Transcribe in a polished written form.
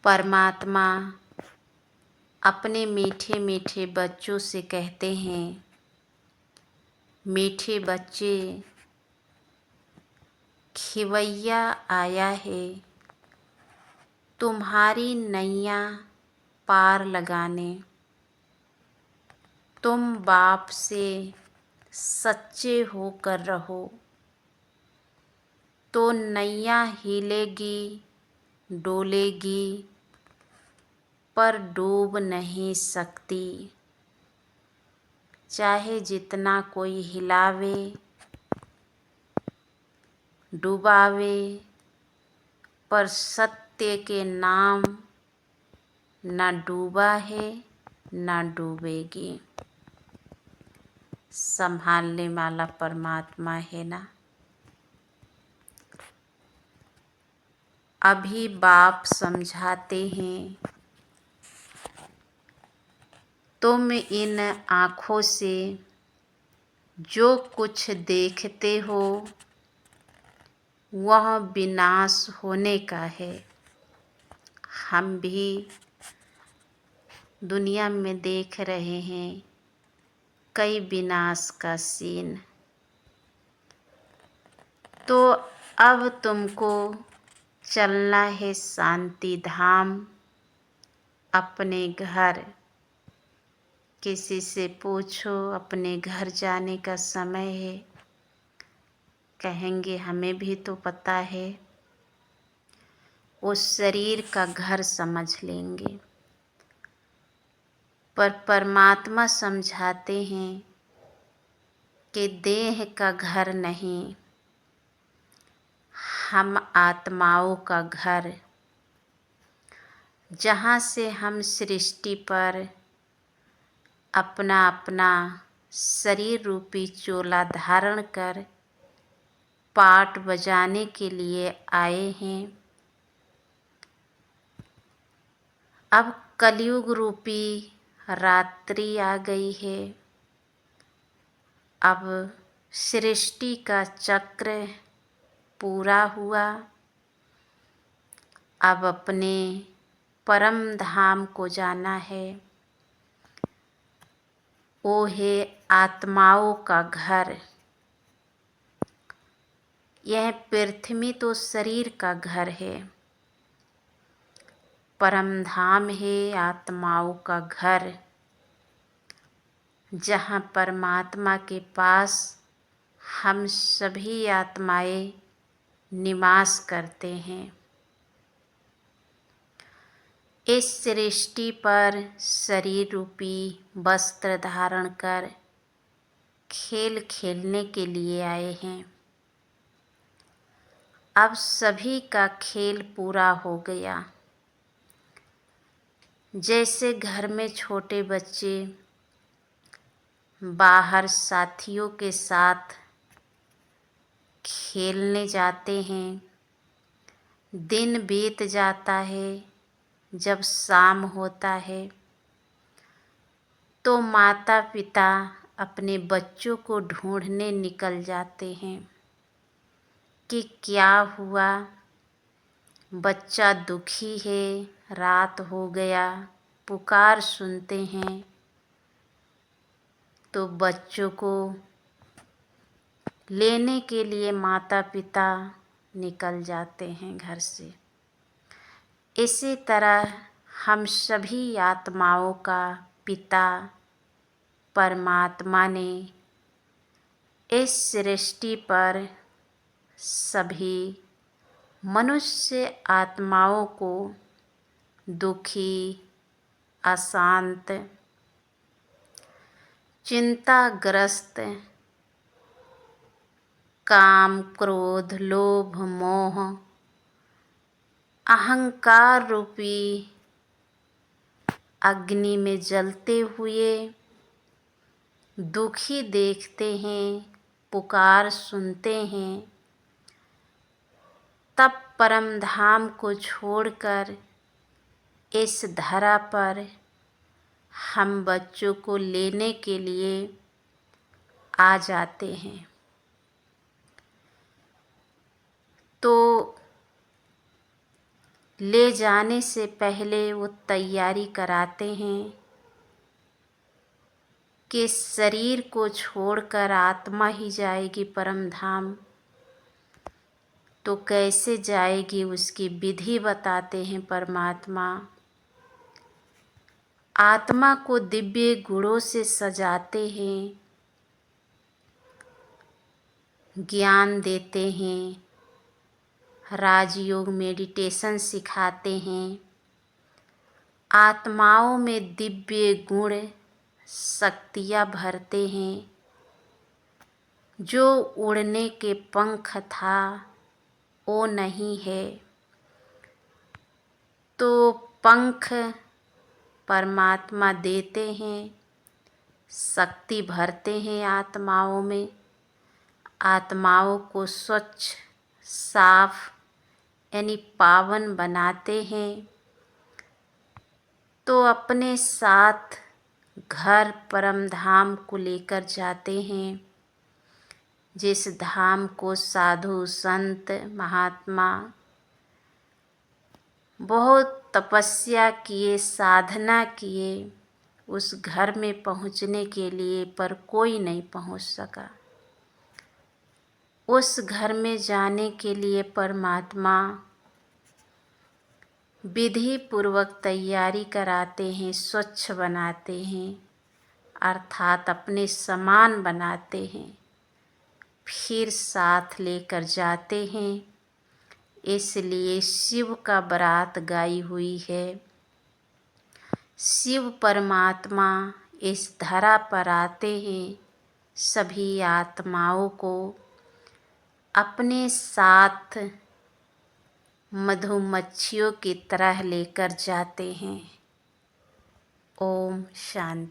परमात्मा अपने मीठे मीठे बच्चों से कहते हैं, मीठे बच्चे, खिवैया आया है तुम्हारी नैया पार लगाने। तुम बाप से सच्चे होकर रहो तो नैया हिलेगी डोलेगी पर डूब नहीं सकती। चाहे जितना कोई हिलावे डुबावे पर सत्य के नाम न डूबा है न डूबेगी। संभालने वाला परमात्मा है ना। अभी बाप समझाते हैं, तुम इन आँखों से जो कुछ देखते हो वह विनाश होने का है। हम भी दुनिया में देख रहे हैं कई विनाश का सीन। तो अब तुमको चलना है शांति धाम, अपने घर। किसी से पूछो अपने घर जाने का समय है, कहेंगे हमें भी तो पता है। उस शरीर का घर समझ लेंगे। पर परमात्मा समझाते हैं कि देह का घर नहीं, हम आत्माओं का घर, जहाँ से हम सृष्टि पर अपना अपना शरीर रूपी चोला धारण कर पाठ बजाने के लिए आए हैं। अब कलयुग रूपी रात्रि आ गई है। अब सृष्टि का चक्र पूरा हुआ। अब अपने परम धाम को जाना है। वो है आत्माओं का घर। यह पृथ्वी तो शरीर का घर है, परम धाम है आत्माओं का घर, जहाँ परमात्मा के पास हम सभी आत्माएं निवास करते हैं। इस सृष्टि पर शरीर रूपी वस्त्र धारण कर खेल खेलने के लिए आए हैं। अब सभी का खेल पूरा हो गया। जैसे घर में छोटे बच्चे बाहर साथियों के साथ खेलने जाते हैं, दिन बीत जाता है, जब शाम होता है तो माता पिता अपने बच्चों को ढूंढने निकल जाते हैं कि क्या हुआ, बच्चा दुखी है, रात हो गया, पुकार सुनते हैं तो बच्चों को लेने के लिए माता पिता निकल जाते हैं घर से। इसी तरह हम सभी आत्माओं का पिता परमात्मा ने इस सृष्टि पर सभी मनुष्य आत्माओं को दुखी, अशांत, चिंताग्रस्त, काम, क्रोध, लोभ, मोह, अहंकार रूपी अग्नि में जलते हुए दुखी देखते हैं, पुकार सुनते हैं। तब परम धाम को छोड़कर इस धरा पर हम बच्चों को लेने के लिए आ जाते हैं। तो ले जाने से पहले वो तैयारी कराते हैं कि शरीर को छोड़कर आत्मा ही जाएगी परम धाम। तो कैसे जाएगी उसकी विधि बताते हैं परमात्मा। आत्मा को दिव्य गुणों से सजाते हैं, ज्ञान देते हैं, राजयोग मेडिटेशन सिखाते हैं। आत्माओं में दिव्य गुण शक्तियाँ भरते हैं। जो उड़ने के पंख था वो नहीं है, तो पंख परमात्मा देते हैं, शक्ति भरते हैं आत्माओं में। आत्माओं को स्वच्छ साफ यानी पावन बनाते हैं। तो अपने साथ घर परम धाम को लेकर जाते हैं, जिस धाम को साधु संत महात्मा बहुत तपस्या किए, साधना किए उस घर में पहुँचने के लिए, पर कोई नहीं पहुँच सका। उस घर में जाने के लिए परमात्मा विधि पूर्वक तैयारी कराते हैं, स्वच्छ बनाते हैं, अर्थात अपने समान बनाते हैं, फिर साथ लेकर जाते हैं। इसलिए शिव का बारात गाई हुई है। शिव परमात्मा इस धरा पर आते हैं, सभी आत्माओं को अपने साथ मधुमक्खियों की तरह लेकर जाते हैं। ओम शांति।